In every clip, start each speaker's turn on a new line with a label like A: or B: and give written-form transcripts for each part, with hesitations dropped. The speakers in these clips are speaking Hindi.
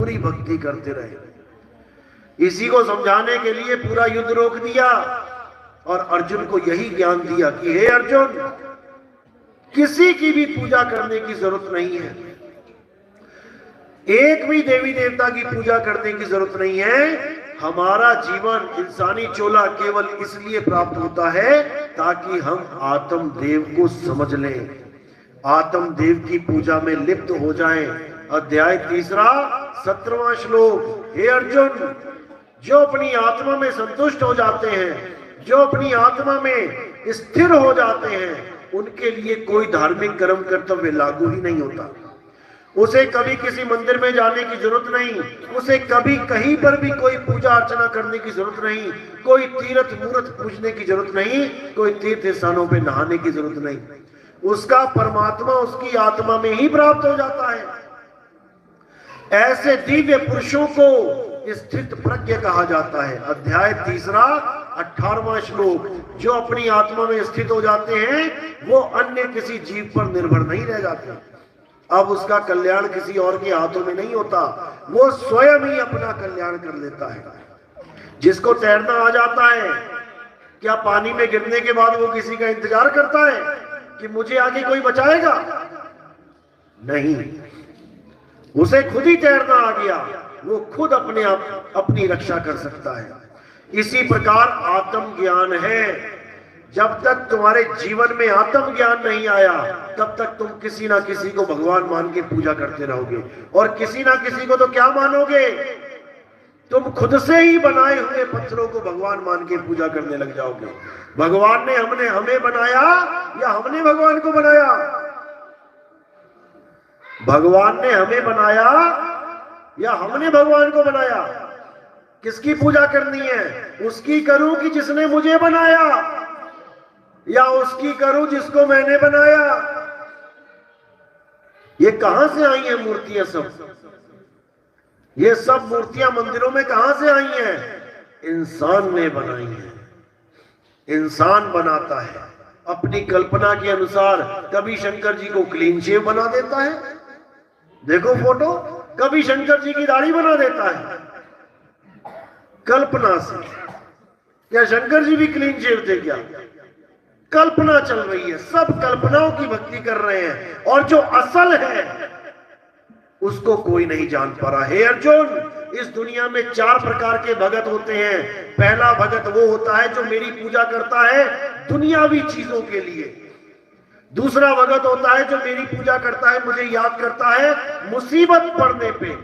A: पूरी भक्ति करते रहे। इसी को समझाने के लिए पूरा युद्ध रोक दिया और अर्जुन को यही ज्ञान दिया कि हे अर्जुन, किसी की भी पूजा करने की जरूरत नहीं है, एक भी देवी देवता की पूजा करने की जरूरत नहीं है। हमारा जीवन इंसानी चोला केवल इसलिए प्राप्त होता है ताकि हम आत्म देव को समझ लें, आत्म देव की पूजा में लिप्त हो जाएं। अध्याय 3 17वां श्लोक। हे अर्जुन, जो अपनी आत्मा में संतुष्ट हो जाते हैं, जो अपनी आत्मा में स्थिर हो जाते हैं, उनके लिए कोई धार्मिक कर्म कर्तव्य लागू ही नहीं होता। उसे कभी किसी मंदिर में जाने की जरूरत नहीं, उसे कभी कहीं पर भी कोई पूजा अर्चना करने की जरूरत नहीं, कोई तीर्थ मूर्त पूजने की जरूरत नहीं, कोई तीर्थ स्थानों पे नहाने की जरूरत नहीं। उसका परमात्मा उसकी आत्मा में ही प्राप्त हो जाता है। ऐसे दिव्य पुरुषों को स्थित प्रज्ञ कहा जाता है। अध्याय 3 18वां श्लोक। जो अपनी आत्मा में स्थित हो जाते हैं वो अन्य किसी जीव पर निर्भर नहीं रह जाते। अब उसका कल्याण किसी और के हाथों में नहीं होता, वो स्वयं ही अपना कल्याण कर लेता है। जिसको तैरना आ जाता है, क्या पानी में गिरने के बाद वो किसी का इंतजार करता है कि मुझे आगे कोई बचाएगा? नहीं, उसे खुद ही तैरना आ गया, वो खुद अपने आप अपनी रक्षा कर सकता है। इसी प्रकार आत्म ज्ञान है। जब तक तुम्हारे जीवन में आत्म ज्ञान नहीं आया तब तक तुम किसी ना किसी को भगवान मान के पूजा करते रहोगे, और किसी ना किसी को तो क्या मानोगे, तुम खुद से ही बनाए हुए पत्थरों को भगवान मान के पूजा करने लग जाओगे। भगवान ने हमें बनाया या हमने भगवान को बनाया? भगवान ने हमें बनाया या हमने भगवान को बनाया? किसकी पूजा करनी है? उसकी करूं कि जिसने मुझे बनाया, या उसकी करूं जिसको मैंने बनाया? ये कहां से आई है मूर्तियां सब? ये सब मूर्तियां मंदिरों में कहां से आई हैं? इंसान ने बनाई है। इंसान बनाता है अपनी कल्पना के अनुसार। कभी शंकर जी को क्लीन शेव बना देता है, देखो फोटो, कभी शंकर जी की दाढ़ी बना देता है कल्पना से। क्या शंकर जी भी क्लीन शेव थे क्या? कल्पना चल रही है, सब कल्पनाओं की भक्ति कर रहे हैं, और जो असल है उसको कोई नहीं जान पा रहा। हे अर्जुन, इस दुनिया में 4 प्रकार के भगत होते हैं। पहला भगत वो होता है जो मेरी पूजा करता है दुनियावी चीजों के लिए। दूसरा भगत होता है जो मेरी पूजा करता है, मुझे याद करता है मुसीबत पड़ने पे।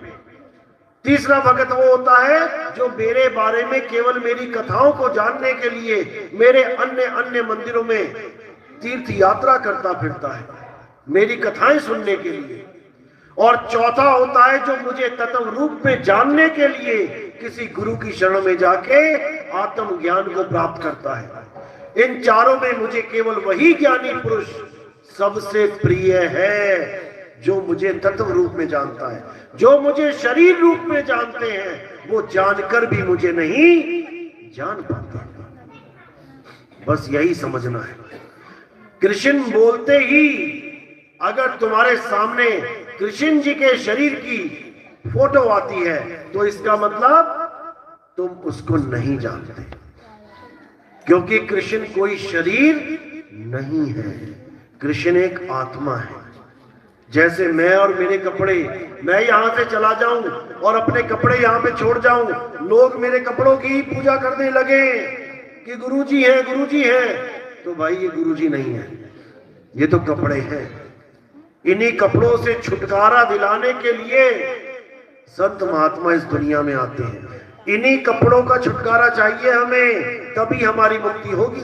A: तीसरा भगत वो होता है जो मेरे बारे में केवल मेरी कथाओं को जानने के लिए मेरे अन्य मंदिरों में तीर्थ यात्रा करता फिरता है, मेरी कथाएं सुनने के लिए। और चौथा होता है जो मुझे तत्व रूप में जानने के लिए किसी गुरु की शरण में जाके आत्म ज्ञान को प्राप्त करता है। इन चारों में मुझे केवल वही ज्ञानी पुरुष सबसे प्रिय है जो मुझे तत्व रूप में जानता है। जो मुझे शरीर रूप में जानते हैं वो जानकर भी मुझे नहीं जान पाते। बस यही समझना है। कृष्ण बोलते ही अगर तुम्हारे सामने कृष्ण जी के शरीर की फोटो आती है तो इसका मतलब तुम उसको नहीं जानते, क्योंकि कृष्ण कोई शरीर नहीं है, कृष्ण एक आत्मा है। जैसे मैं और मेरे कपड़े, मैं यहां से चला जाऊं और अपने कपड़े यहां पे छोड़ जाऊं, लोग मेरे कपड़ों की पूजा करने लगे कि गुरुजी हैं, गुरुजी हैं, तो भाई ये गुरुजी नहीं है, ये तो कपड़े हैं। इन्हीं कपड़ों से छुटकारा दिलाने के लिए संत महात्मा इस दुनिया में आते हैं। इन्हीं कपड़ों का छुटकारा चाहिए हमें, तभी हमारी मुक्ति होगी।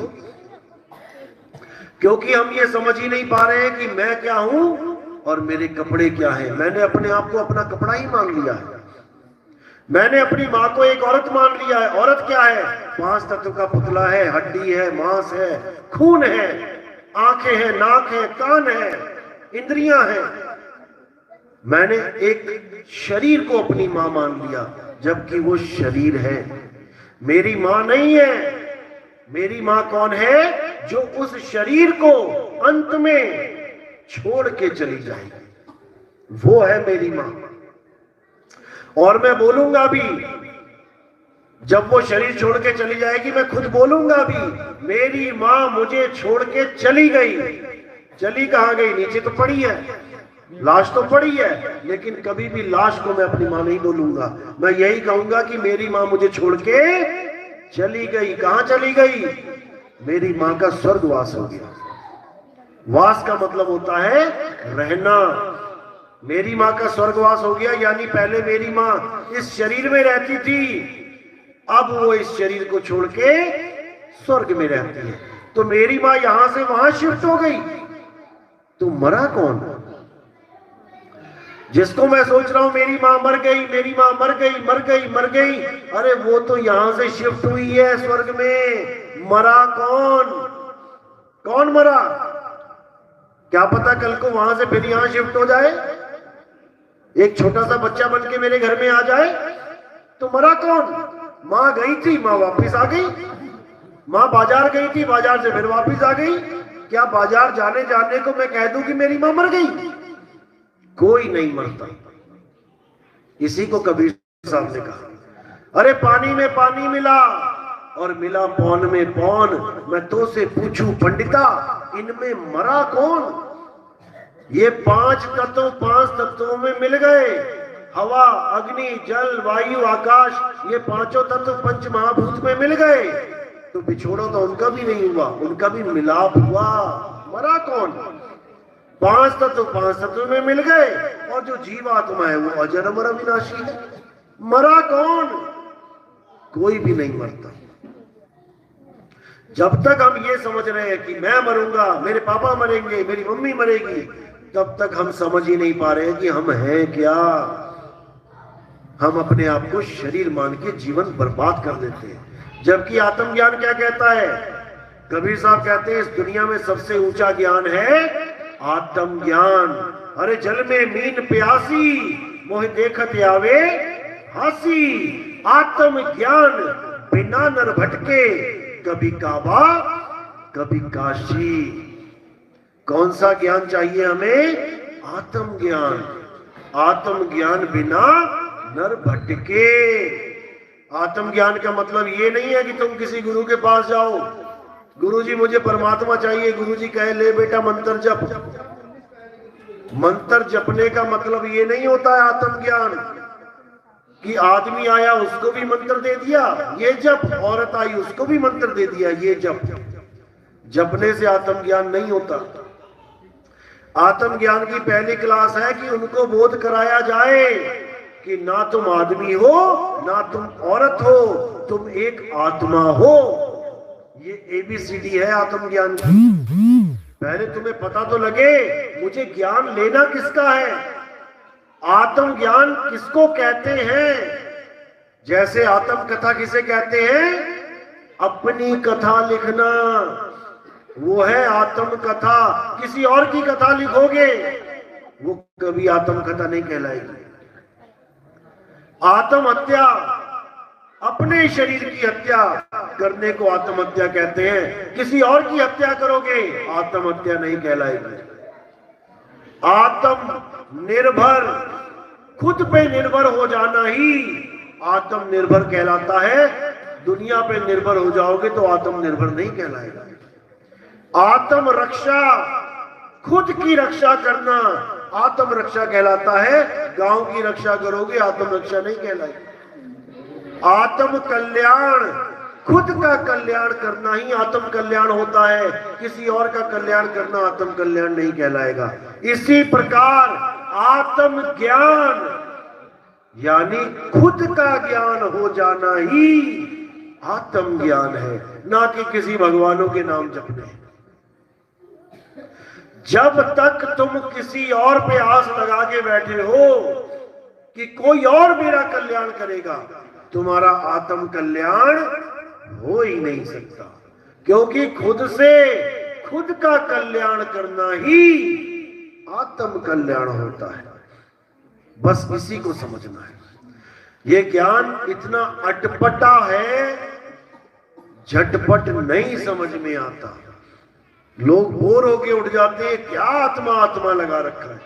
A: क्योंकि हम ये समझ ही नहीं पा रहे हैं कि मैं क्या हूं और मेरे कपड़े क्या है। मैंने अपने आप को अपना कपड़ा ही मान लिया है। मैंने अपनी माँ को एक औरत मान लिया है। औरत क्या है? 5 तत्व का पुतला है, हड्डी है, मांस है, खून है, आंखें हैं, नाक है, कान है, इंद्रियां हैं। मैंने एक शरीर को अपनी मां मान लिया, जबकि वो शरीर है, मेरी मां नहीं है। मेरी मां कौन है? जो उस शरीर को अंत में छोड़ के चली जाएगी, वो है मेरी मां। और मैं बोलूंगा भी, जब वो शरीर छोड़ के चली जाएगी मैं खुद बोलूंगा भी, मेरी मां मुझे छोड़ के चली गई। चली कहां गई? नीचे तो पड़ी है, लाश तो पड़ी है, लेकिन कभी भी लाश को मैं अपनी मां नहीं बोलूंगा। मैं यही कहूंगा कि मेरी मां मुझे छोड़ के चली गई। कहां चली गई? मेरी मां का स्वर्गवास हो गया। वास का मतलब होता है रहना। मेरी मां का स्वर्गवास हो गया, यानी पहले मेरी मां इस शरीर में रहती थी, अब वो इस शरीर को छोड़ के स्वर्ग में रहती है। तो मेरी मां यहां से वहां शिफ्ट हो गई, तो मरा कौन? जिसको मैं सोच रहा हूं मेरी मां मर गई, मेरी मां मर गई, मर गई, मर गई, अरे वो तो यहां से शिफ्ट हुई है स्वर्ग में। मरा कौन? कौन मरा? क्या पता कल को वहां से फिर यहां शिफ्ट हो जाए, एक छोटा सा बच्चा बन के मेरे घर में आ जाए। तो मरा कौन? मां गई थी, मां वापिस आ गई। मां बाजार गई थी, बाजार से फिर वापिस आ गई। क्या बाजार जाने जाने को मैं कह दूं कि मेरी मां मर गई? कोई नहीं मरता। इसी को कबीर साहब ने कहा, अरे पानी में पानी मिला और मिला पौन में पौन, मैं तो से पूछूं पंडिता, इनमें मरा कौन? ये पांच तत्वों में मिल गए। हवा, अग्नि, जल, वायु, आकाश, ये पांचों तत्व पंच महाभूत में मिल गए। तो बिछोड़ो तो उनका भी नहीं हुआ, उनका भी मिलाप हुआ। मरा कौन? पांच तत्व में मिल गए, और जो जीवात्मा है वो अजर अमर अविनाशी है। मरा कौन? कोई भी नहीं मरता। जब तक हम ये समझ रहे हैं कि मैं मरूंगा, मेरे पापा मरेंगे, मेरी मम्मी मरेगी, तब तक हम समझ ही नहीं पा रहे हैं कि हम हैं क्या। हम अपने आप को शरीर मान के जीवन बर्बाद कर देते हैं। जबकि आत्मज्ञान क्या कहता है? कबीर साहब कहते हैं इस दुनिया में सबसे ऊंचा ज्ञान है आत्मज्ञान। अरे जल में मीन प्यासी, मोह देखत आवे हासी। आत्मज्ञान बिना नर भटके, कभी काबा कभी काशी। कौन सा ज्ञान चाहिए हमें? आत्मज्ञान। आत्मज्ञान बिना नर भटके। आत्मज्ञान का मतलब ये नहीं है कि तुम किसी गुरु के पास जाओ, गुरुजी मुझे परमात्मा चाहिए, गुरुजी कहे ले बेटा मंत्र जप। मंत्र जपने का मतलब ये नहीं होता है आत्मज्ञान कि आदमी आया उसको भी मंत्र दे दिया ये जप, औरत आई उसको भी मंत्र दे दिया ये जप। जपने से आत्मज्ञान नहीं होता। आत्मज्ञान की पहली क्लास है कि उनको बोध कराया जाए कि ना तुम आदमी हो ना तुम औरत हो, तुम एक आत्मा हो। ये ABCD है आत्मज्ञान की। पहले तुम्हें पता तो लगे मुझे ज्ञान लेना किसका है, आत्मज्ञान किसको कहते हैं। जैसे आत्म कथा किसे कहते हैं? अपनी कथा लिखना, वो है आत्म कथा। किसी और की कथा लिखोगे वो कभी आत्म कथा नहीं कहलाएगी। आत्महत्या, अपने शरीर की हत्या करने को आत्महत्या कहते हैं। किसी और की हत्या करोगे आत्महत्या नहीं कहलाएगी। आत्म निर्भर, खुद पे निर्भर हो जाना ही आत्मनिर्भर कहलाता है। दुनिया पे निर्भर हो जाओगे तो आत्मनिर्भर नहीं कहलाएगा। आत्म रक्षा, खुद की रक्षा करना आत्म रक्षा कहलाता है। गांव की रक्षा करोगे आत्म रक्षा नहीं कहलाएगी। आत्म कल्याण, खुद का कल्याण करना ही आत्म कल्याण होता है। किसी और का कल्याण करना आत्म कल्याण नहीं कहलाएगा। इसी प्रकार आत्म ज्ञान यानी खुद का ज्ञान हो जाना ही आत्म ज्ञान है, ना कि किसी भगवानों के नाम जपने। जब तक तुम किसी और पे आस लगा के बैठे हो कि कोई और मेरा कल्याण करेगा, तुम्हारा आत्म कल्याण हो ही नहीं सकता। क्योंकि खुद से खुद का कल्याण करना ही आत्म कल्याण होता है। बस इसी को समझना है। ये ज्ञान इतना अटपटा है, झटपट नहीं समझ में आता। लोग बोर होके उठ जाते हैं, क्या आत्मा आत्मा लगा रखा है।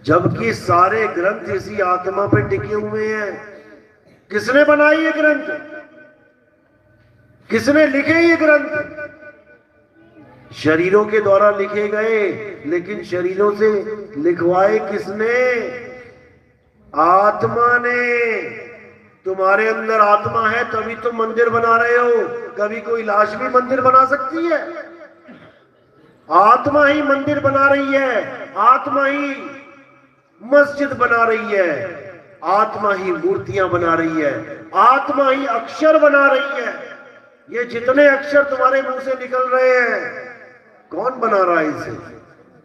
A: जबकि सारे ग्रंथ इसी आत्मा पे टिके हुए हैं। किसने बनाई ये ग्रंथ? किसने लिखे ये ग्रंथ? शरीरों के द्वारा लिखे गए, लेकिन शरीरों से लिखवाए किसने? आत्मा ने। तुम्हारे अंदर आत्मा है तभी तुम मंदिर बना रहे हो। कभी कोई लाश भी मंदिर बना सकती है? आत्मा ही मंदिर बना रही है, आत्मा ही मस्जिद बना रही है, आत्मा ही मूर्तियां बना रही है, आत्मा ही अक्षर बना रही है। ये जितने अक्षर तुम्हारे मुंह से निकल रहे हैं, कौन बना रहा है इसे?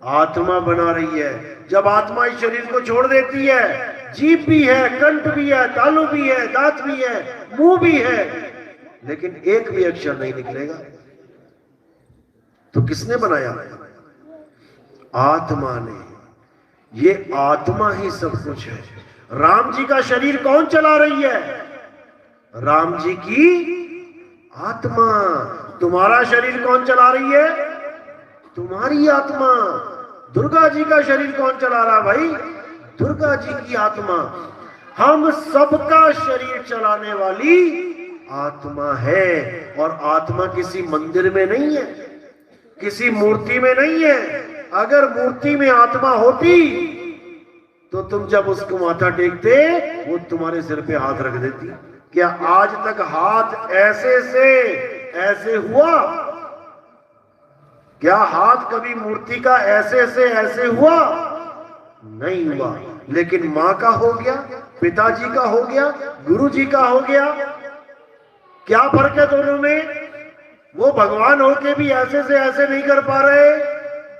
A: आत्मा बना रही है। जब आत्मा इस शरीर को छोड़ देती है, जीभ भी है, कंठ भी है, तालू भी है, दांत भी है, मुंह भी है, लेकिन एक भी अक्षर नहीं निकलेगा। तो किसने बनाया? आत्मा ने। ये आत्मा ही सब कुछ है। राम जी का शरीर कौन चला रही है? राम जी की आत्मा। तुम्हारा शरीर कौन चला रही है? तुम्हारी आत्मा। दुर्गा जी का शरीर कौन चला रहा है भाई? दुर्गा जी की आत्मा। हम सबका शरीर चलाने वाली आत्मा है। और आत्मा किसी मंदिर में नहीं है, किसी मूर्ति में नहीं है। अगर मूर्ति में आत्मा होती तो तुम जब उसको माथा टेकते, वो तुम्हारे सिर पे हाथ रख देती। क्या आज तक हाथ ऐसे से ऐसे हुआ? क्या हाथ कभी मूर्ति का ऐसे से ऐसे हुआ? नहीं हुआ। लेकिन मां का हो गया, पिताजी का हो गया, गुरु जी का हो गया। क्या फर्क है दोनों में? वो भगवान होके भी ऐसे से ऐसे नहीं कर पा रहे,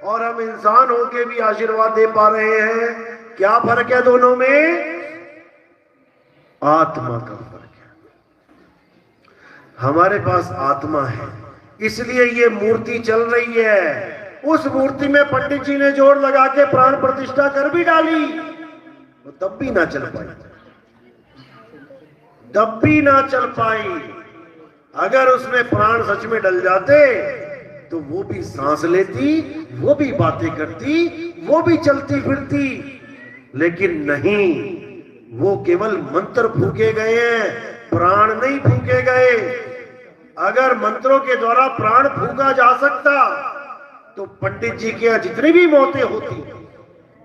A: और हम इंसान होके भी आशीर्वाद दे पा रहे हैं। क्या फर्क है दोनों में? आत्मा का फर्क है। हमारे पास आत्मा है, इसलिए ये मूर्ति चल रही है। उस मूर्ति में पंडित जी ने जोर लगा के प्राण प्रतिष्ठा कर भी डाली, तो तब भी ना चल पाई, तब भी ना चल पाई। अगर उसमें प्राण सच में डल जाते तो वो भी सांस लेती, वो भी बातें करती, वो भी चलती फिरती। लेकिन नहीं, वो केवल मंत्र फूके गए हैं, प्राण नहीं फूके गए। अगर मंत्रों के द्वारा प्राण फूका जा सकता तो पंडित जी के जितनी भी मौतें होती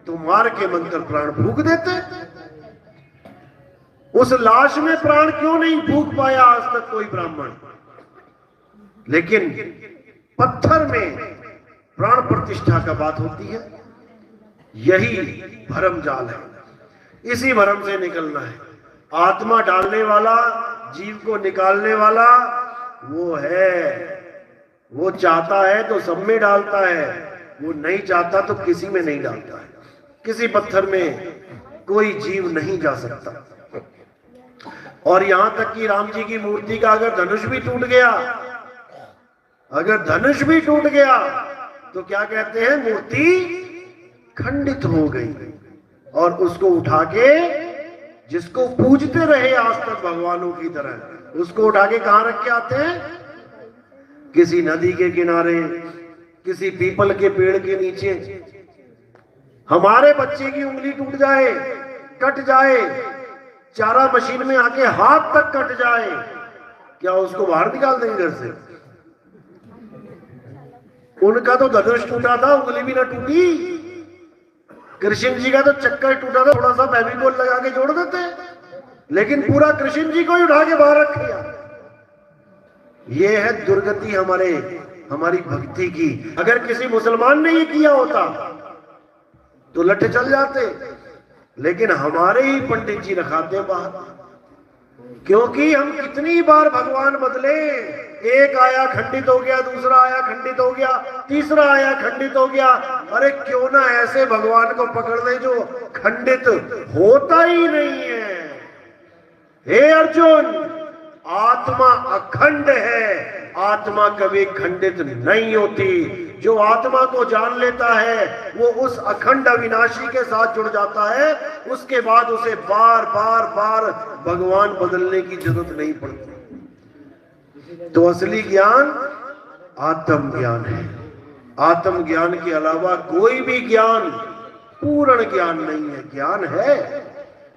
A: तो मार के मंत्र प्राण फूक देते। उस लाश में प्राण क्यों नहीं फूक पाया आज तक कोई ब्राह्मण? लेकिन पत्थर में प्राण प्रतिष्ठा का बात होती है। यही भरम जाल है, इसी भरम से निकलना है। आत्मा डालने वाला, जीव को निकालने वाला वो है। वो चाहता है तो सब में डालता है, वो नहीं चाहता तो किसी में नहीं डालता है। किसी पत्थर में कोई जीव नहीं जा सकता। और यहां तक कि राम जी की मूर्ति का अगर धनुष भी टूट गया, अगर धनुष भी टूट गया तो क्या कहते हैं? मूर्ति खंडित हो गई। और उसको उठा के, जिसको पूजते रहे आज तक भगवानों की तरह, उसको उठा के कहां रख के आते हैं? किसी नदी के किनारे, किसी पीपल के पेड़ के नीचे। हमारे बच्चे की उंगली टूट जाए, कट जाए, चारा मशीन में आके हाथ तक कट जाए, क्या उसको बाहर निकाल देंगे घर से? उनका तो धनुष टूटा था, उंगली भी ना टूटी। कृष्ण जी का तो चक्कर टूटा था, थोड़ा सा फेविकोल लगा के जोड़ देते, लेकिन पूरा कृष्ण जी को ही उठा के बाहर रख दिया। ये है दुर्गति हमारी भक्ति की। अगर किसी मुसलमान ने ये किया होता तो लठ चल जाते, लेकिन हमारे ही पंडित जी रखाते बाहर। क्योंकि हम कितनी बार भगवान बदले, एक आया खंडित हो गया, दूसरा आया खंडित हो गया, तीसरा आया खंडित हो गया। अरे क्यों ना ऐसे भगवान को पकड़ ले जो खंडित होता ही नहीं है। हे अर्जुन, आत्मा अखंड है, आत्मा कभी खंडित नहीं होती। जो आत्मा को जान लेता है वो उस अखंड अविनाशी के साथ जुड़ जाता है। उसके बाद उसे बार बार बार भगवान बदलने की जरूरत नहीं पड़ती। तो असली ज्ञान आत्म ज्ञान है। आत्म ज्ञान के अलावा कोई भी ज्ञान पूर्ण ज्ञान नहीं है। ज्ञान है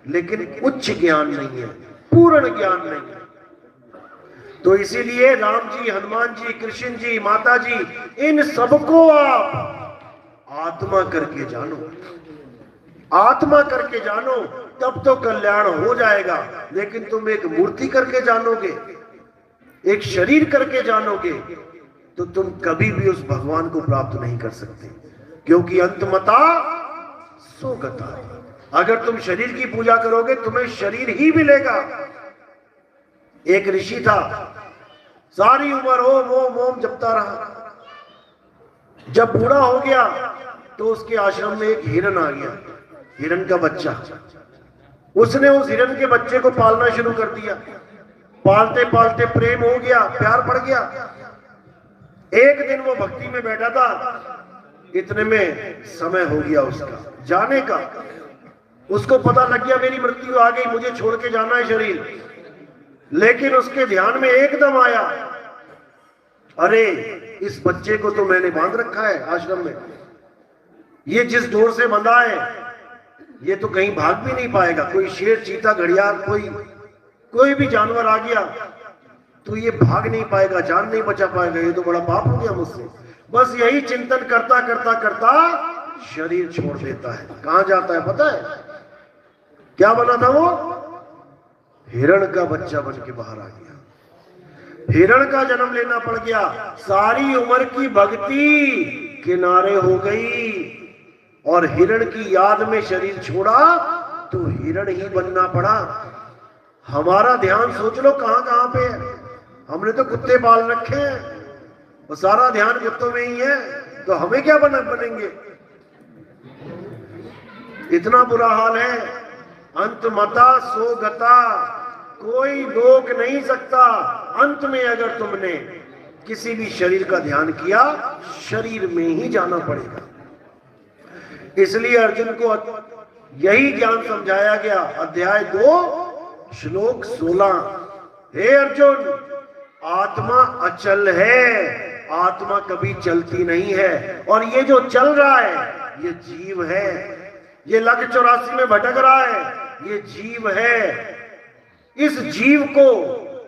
A: लेकिन उच्च ज्ञान नहीं है, पूर्ण ज्ञान नहीं है। तो इसीलिए राम जी, हनुमान जी, कृष्ण जी, माता जी, इन सबको आप आत्मा करके जानो, आत्मा करके जानो, तब तो कल्याण हो जाएगा। लेकिन तुम एक मूर्ति करके जानोगे, एक शरीर करके जानोगे, तो तुम कभी भी उस भगवान को प्राप्त नहीं कर सकते, क्योंकि अंतमता सो गता। अगर तुम शरीर की पूजा करोगे तुम्हें शरीर ही मिलेगा। एक ऋषि था, सारी उम्र ओम ओम ओम जपता रहा। जब बूढ़ा हो गया तो उसके आश्रम में एक हिरन आ गया, हिरन का बच्चा। उसने उस हिरन के बच्चे को पालना शुरू कर दिया। पालते पालते प्रेम हो गया, प्यार बढ़ गया। एक दिन वो भक्ति में बैठा था, इतने में समय हो गया उसका जाने का। उसको पता लग गया मेरी मृत्यु आ गई, मुझे छोड़ के जाना है शरीर। लेकिन उसके ध्यान में एकदम आया, अरे इस बच्चे को तो मैंने बांध रखा है आश्रम में, ये जिस डोर से बंधा है ये तो कहीं भाग भी नहीं पाएगा। कोई शेर, चीता, घड़ियाल, कोई भी जानवर आ गया तो ये भाग नहीं पाएगा, जान नहीं बचा पाएगा, ये तो बड़ा पाप हो गया मुझसे। बस यही चिंतन करता करता करता शरीर छोड़ देता है। कहां जाता है पता है? क्या बना था वो? हिरण का बच्चा बन के बाहर आ गया। हिरण का जन्म लेना पड़ गया। सारी उम्र की भक्ति किनारे हो गई और हिरण की याद में शरीर छोड़ा तो हिरण ही बनना पड़ा। हमारा ध्यान सोच लो कहां कहां पे है। हमने तो कुत्ते पाल रखे हैं, वो सारा ध्यान कुत्तों में ही है, तो हमें क्या बनेंगे? इतना बुरा हाल है। अंतमता सो गता, कोई रोक नहीं सकता। अंत में अगर तुमने किसी भी शरीर का ध्यान किया, शरीर में ही जाना पड़ेगा। इसलिए अर्जुन को यही ज्ञान समझाया गया। अध्याय 2 श्लोक 16। हे अर्जुन, आत्मा अचल है, आत्मा कभी चलती नहीं है। और ये जो चल रहा है ये जीव है, ये लख 84 में भटक रहा है, ये जीव है। इस जीव को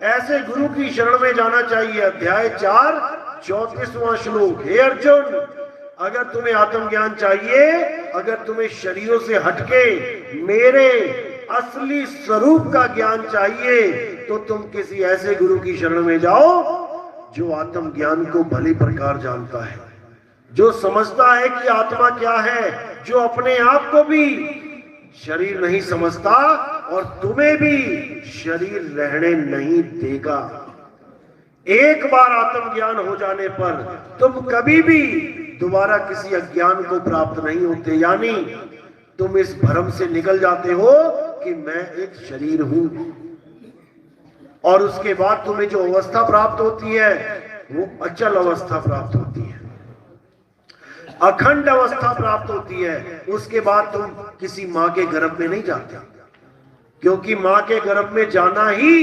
A: ऐसे गुरु की शरण में जाना चाहिए। अध्याय 4 34वां श्लोक। हे अर्जुन, अगर तुम्हें आत्मज्ञान चाहिए, अगर तुम्हें शरीरों से हटके मेरे असली स्वरूप का ज्ञान चाहिए, तो तुम किसी ऐसे गुरु की शरण में जाओ जो आत्मज्ञान को भली प्रकार जानता है, जो समझता है कि आत्मा क्या है, जो अपने आप को भी शरीर नहीं समझता और तुम्हें भी शरीर रहने नहीं देगा। एक बार आत्मज्ञान हो जाने पर तुम कभी भी दोबारा किसी अज्ञान को प्राप्त नहीं होते। यानी तुम इस भ्रम से निकल जाते हो कि मैं एक शरीर हूं। और उसके बाद तुम्हें जो अवस्था प्राप्त होती है वो अचल अवस्था प्राप्त होती है, अखंड अवस्था प्राप्त होती है। उसके बाद तुम किसी मां के गर्भ में नहीं जाते, क्योंकि मां के गर्भ में जाना ही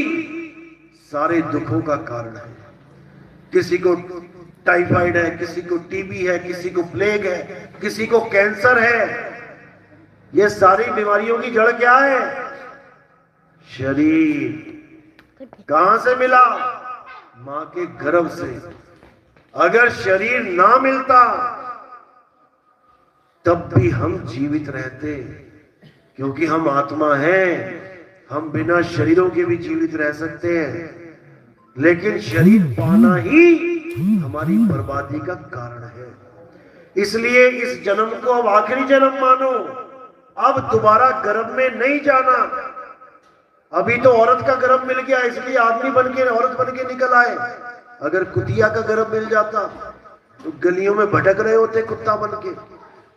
A: सारे दुखों का कारण है। किसी को टाइफाइड है, किसी को टीबी है, किसी को प्लेग है, किसी को कैंसर है। ये सारी बीमारियों की जड़ क्या है? शरीर। कहां से मिला? मां के गर्भ से। अगर शरीर ना मिलता तब भी हम जीवित रहते, क्योंकि हम आत्मा हैं। हम बिना शरीरों के भी जीवित रह सकते हैं, लेकिन शरीर पाना ही हमारी बर्बादी का कारण है। इसलिए इस जन्म को अब आखिरी जन्म मानो। अब दोबारा गर्भ में नहीं जाना। अभी तो औरत का गर्भ मिल गया, इसलिए आदमी बन के, औरत बन के निकल आए। अगर कुतिया का गर्भ मिल जाता तो गलियों में भटक रहे होते कुत्ता बन के।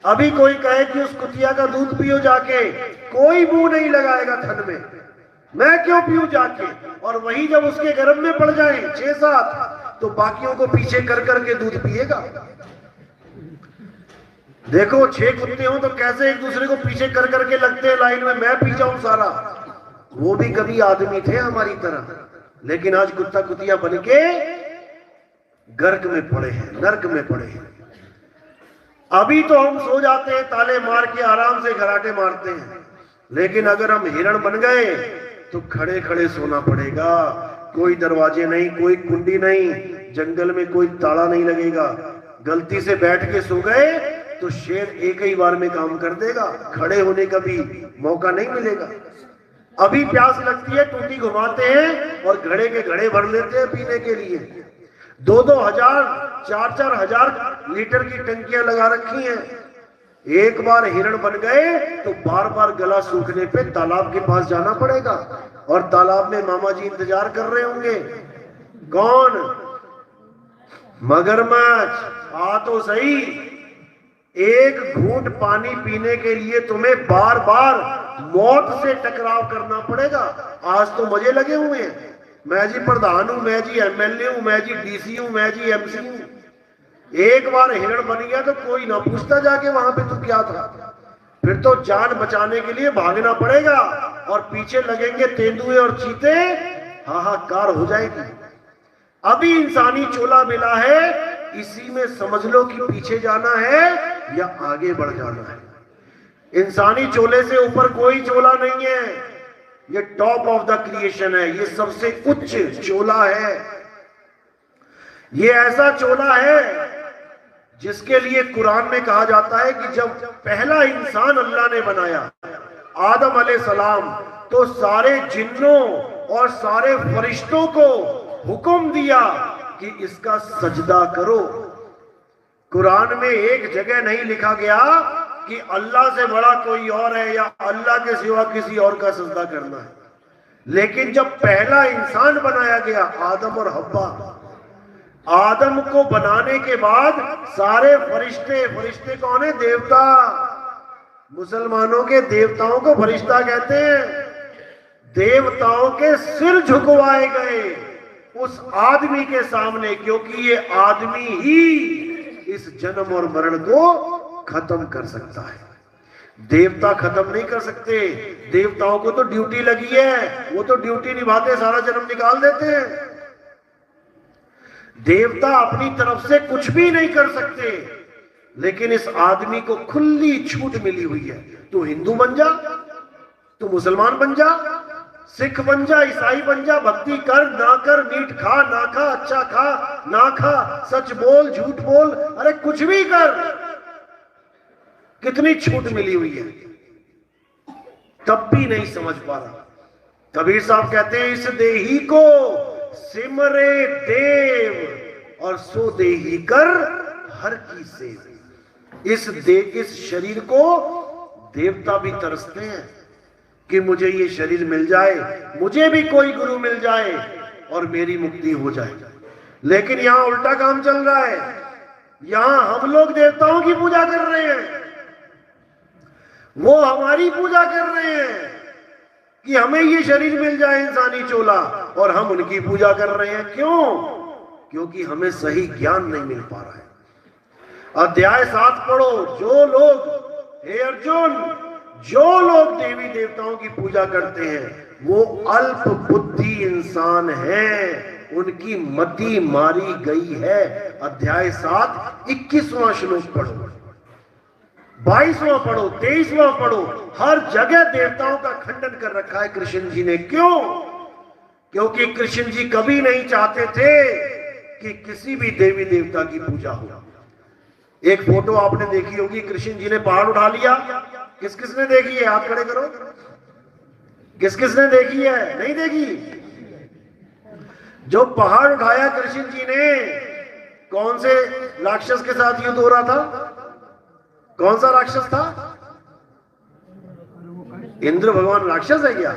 A: अभी कोई कहे कि उस कुतिया का दूध पियो जाके, कोई मुंह नहीं लगाएगा थन में, मैं क्यों पीऊं जाके। और वही जब उसके गर्भ में पड़ जाए 6-7, तो बाकियों को पीछे कर करके दूध पिएगा। देखो 6 कुत्ते हो तो कैसे एक दूसरे को पीछे कर करके लगते हैं लाइन में, मैं पी जाऊं सारा। वो भी कभी आदमी थे हमारी तरह, लेकिन आज कुत्ता कुतिया बन के गर्क में पड़े हैं, नर्क में पड़े हैं। अभी तो हम सो जाते हैं, ताले मार के आराम से घराटे मारते हैं, लेकिन अगर हम हिरण बन गए तो खड़े खड़े सोना पड़ेगा। कोई दरवाजे नहीं, कोई कुंडी नहीं, जंगल में कोई ताला नहीं लगेगा। गलती से बैठ के सो गए तो शेर एक ही बार में काम कर देगा, खड़े होने का भी मौका नहीं मिलेगा। अभी प्यास लगती है, टूटी घुमाते हैं और घड़े के घड़े भर लेते हैं पीने के लिए। 2-2 हजार 4-4 हजार लीटर की टंकियां लगा रखी हैं। एक बार हिरण बन गए तो बार बार गला सूखने पे तालाब के पास जाना पड़ेगा, और तालाब में मामा जी इंतजार कर रहे होंगे। कौन? मगरमच्छ। आ तो सही, एक घूंट पानी पीने के लिए तुम्हें बार बार मौत से टकराव करना पड़ेगा। आज तो मजे लगे हुए हैं, मैं जी प्रधान हूं, मैं जी एमएलए हूं, मैं जी डीसी हूं, मैं जी एमसी हूं। एक बार हिरण बन गया तो कोई ना पूछता जाके वहां पे तू क्या था। फिर तो जान बचाने के लिए भागना पड़ेगा, और पीछे लगेंगे तेंदुए और चीते, हाहाकार हो जाएगी। अभी इंसानी चोला मिला है, इसी में समझ लो कि पीछे जाना है या आगे बढ़ जाना है। इंसानी चोले से ऊपर कोई चोला नहीं है, ये टॉप ऑफ द क्रिएशन है, ये सबसे उच्च चोला है। ये ऐसा चोला है जिसके लिए कुरान में कहा जाता है कि जब पहला इंसान अल्लाह ने बनाया, आदम अलैहिस्सलाम, तो सारे जिन्नों और सारे फरिश्तों को हुक्म दिया कि इसका सजदा करो। कुरान में एक जगह नहीं लिखा गया कि अल्लाह से बड़ा कोई और है या अल्लाह के सिवा किसी और का सजदा करना है। लेकिन जब पहला इंसान बनाया गया, आदम और हव्वा, आदम को बनाने के बाद सारे फरिश्ते, फरिश्ते कौन है? देवता। मुसलमानों के देवताओं को फरिश्ता कहते हैं। देवताओं के सिर झुकवाए गए उस आदमी के सामने, क्योंकि ये आदमी ही इस जन्म और मरण को खत्म कर सकता है। देवता खत्म नहीं कर सकते। देवताओं को तो ड्यूटी लगी है, वो तो ड्यूटी निभाते, सारा जन्म निकाल देते हैं। देवता अपनी तरफ से कुछ भी नहीं कर सकते, लेकिन इस आदमी को खुली छूट मिली हुई है। तू हिंदू बन जा, तू मुसलमान बन जा, सिख बन जा, ईसाई बन जा, भक्ति कर ना कर, मीठ खा ना खा, अच्छा खा ना खा, सच बोल झूठ बोल, अरे कुछ भी कर, कितनी छूट मिली हुई है, तब भी नहीं समझ पा रहा। कबीर साहब कहते हैं, इस देही को सिमरे देव और सो देही कर हर की सेव। इस शरीर को देवता भी तरसते हैं कि मुझे ये शरीर मिल जाए, मुझे भी कोई गुरु मिल जाए और मेरी मुक्ति हो जाए। लेकिन यहां उल्टा काम चल रहा है। यहां हम लोग देवताओं की पूजा कर रहे हैं, वो हमारी पूजा कर रहे हैं कि हमें ये शरीर मिल जाए इंसानी चोला, और हम उनकी पूजा कर रहे हैं। क्यों? क्योंकि हमें सही ज्ञान नहीं मिल पा रहा है। अध्याय 7 पढ़ो। जो लोग, हे अर्जुन, जो लोग देवी देवताओं की पूजा करते हैं वो अल्प बुद्धि इंसान हैं, उनकी मति मारी गई है। अध्याय 7 21वां श्लोक पढ़ो, 22वां पढ़ो, 23वां पढ़ो। हर जगह देवताओं का खंडन कर रखा है कृष्ण जी ने। क्यों? क्योंकि कृष्ण जी कभी नहीं चाहते थे कि किसी भी देवी देवता की पूजा हो। एक फोटो आपने देखी होगी, कृष्ण जी ने पहाड़ उठा लिया। किस किस ने देखी है? हाथ खड़े करो। किस किस ने देखी है? नहीं देखी? जो पहाड़ उठाया कृष्ण जी ने, कौन से राक्षस के साथ युद्ध हो रहा था? कौन सा राक्षस था? इंद्र भगवान राक्षस है क्या?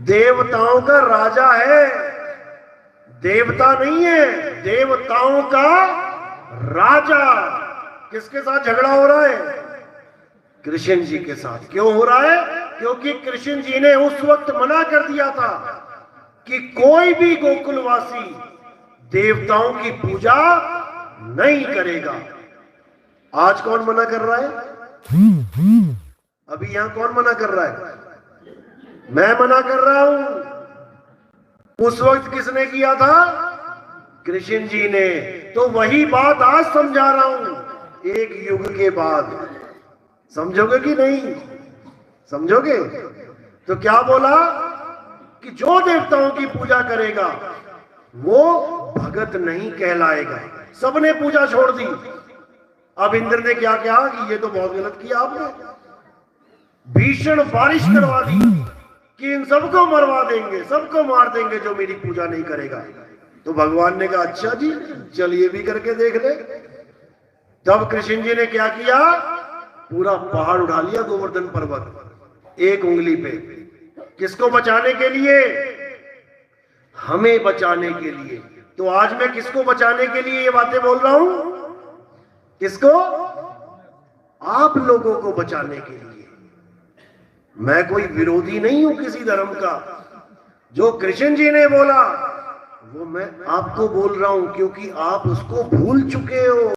A: देवताओं का राजा है, देवता नहीं है, देवताओं का राजा। किसके साथ झगड़ा हो रहा है? कृष्ण जी के साथ। क्यों हो रहा है? क्योंकि कृष्ण जी ने उस वक्त मना कर दिया था कि कोई भी गोकुलवासी देवताओं की पूजा नहीं करेगा। आज कौन मना कर रहा है? अभी यहां कौन मना कर रहा है? मैं मना कर रहा हूं। उस वक्त किसने किया था? कृष्ण जी ने। तो वही बात आज समझा रहा हूं, एक युग के बाद। समझोगे कि नहीं समझोगे? तो क्या बोला कि जो देवताओं की पूजा करेगा वो भगत नहीं कहलाएगा। सबने पूजा छोड़ दी। अब इंद्र ने क्या कहा कि ये तो बहुत गलत किया आपने, भीषण बारिश करवा दी कि इन सबको मरवा देंगे, सबको मार देंगे जो मेरी पूजा नहीं करेगा। तो भगवान ने कहा अच्छा जी, चलिए भी करके देख ले। तब कृष्ण जी ने क्या किया, पूरा पहाड़ उठा लिया, गोवर्धन पर्वत, एक उंगली पे। किसको बचाने के लिए? हमें बचाने के लिए। तो आज मैं किसको बचाने के लिए ये बातें बोल रहा हूं? किसको? आप लोगों को बचाने के लिए। मैं कोई विरोधी नहीं हूं किसी धर्म का। जो कृष्ण जी ने बोला वो मैं आपको बोल रहा हूं, क्योंकि आप उसको भूल चुके हो।